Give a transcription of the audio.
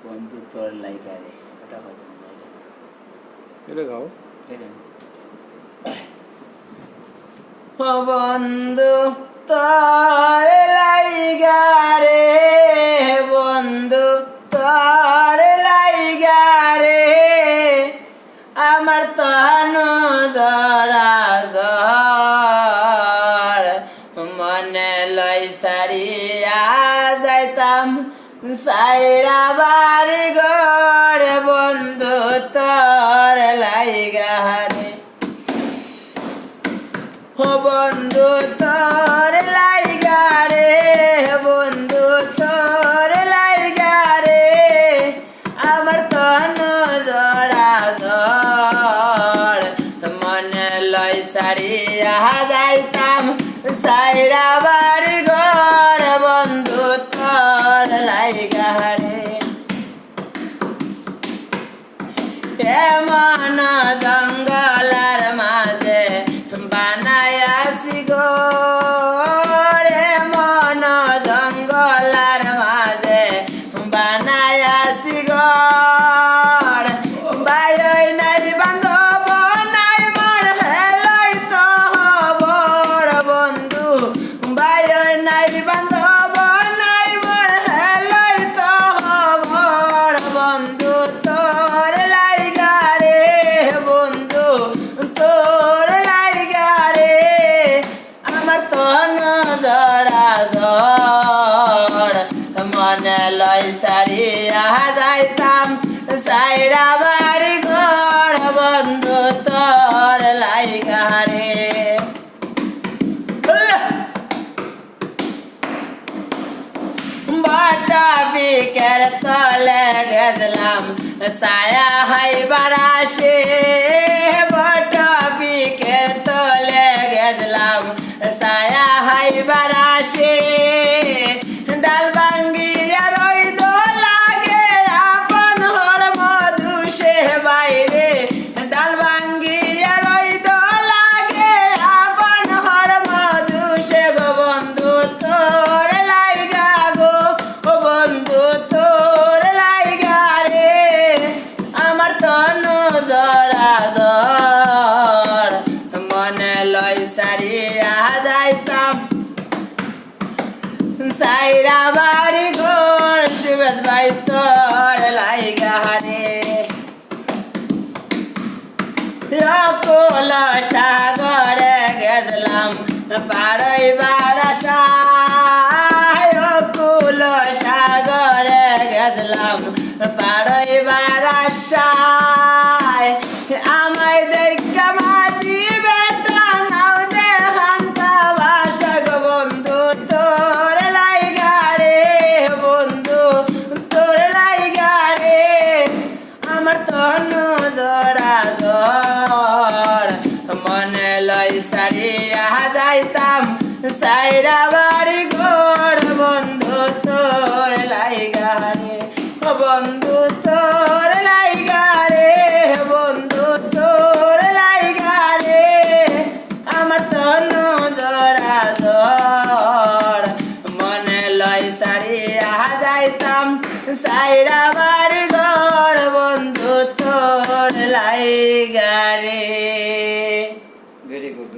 বন্ধু তোর লাইগা রে, ওটা হয়তো এটা গাও। ও বন্ধু তোর লাইগা রে, বন্ধু তোর লাইগা রে, আমার তনু জরা জর, মনে লই সারিয়া যাইতাম সাইরা বাড়ি ঘর, বন্ধু তোর লাইগা রে। ও বন্ধু তোর লাইগা রে, বন্ধু তোর লাইগা রে, আমার তনু জরা জর, মনে লই সারিয়া যাইতাম সাইরা বাড়ি ঘর, বন্ধু তোর লাইগা রে। এমন জঙ্গলার মাঝে বানাইয়াছি ঘর, এমন জঙ্গলার মাঝে বানাইয়াছি ঘর, বাইরে নাই বান্ধব নাই মোর হেলাই তো বড় বন্ধু, বাইরে নাই বান্ধব নাই মোর হেলাই তো বড় বন্ধু তোর লাইগা রে, বন্ধু তোর লাইগা রে, আমার তনু জরা জর, মনে লই সারিয়া যাইতাম সাইরা বাড়ি ঘর, বন্ধু তোর লাইগা রে। বাটা বিকের তলে গেছলাম ছায়া হাইবার আসে, বাটা বিকের তলে গেছলাম ছায়া হাইবার আসে, ডাল ভাঙ্গিয়া রইদ লাগে আপন হর মধু সে বাইরে, ডাল ভাঙ্গিয়া রইদ লাগে আপন হর মধু সে গো, বন্ধু তোর লাইগা গো, ও বন্ধু তোর লাইগা রে, আমার তনু জরা জর, মনে লই সারিয়া যাইতাম সাইরা বাড়ি ঘর, সুবেদ ভাই তোর লাইগা রে। অকুল সাগরে গেছলাম পারইবার আশায়, অকুল সাগরে গেছলাম পারইবার আশায়, আমায় দেখা মাঝি বেটা নাও যে হান্তা ভাষা গো, বন্ধু তোর লাইগা রে, বন্ধু তোর লাইগা রে, আমার তনু জরা জর, মনে লই সারিয়া যাইতাম সাইরা বাড়ি ঘর, বন্ধু তোর লাইগা রে, ও বন্ধু তোর লাইগা রে, বন্ধু তোর লাইগা রে, আমার তনু জরা জর, মনে লই সারিয়া যাইতাম সাইরা বাড়ি ঘর, বন্ধু তোর লাইগা রে। Very good.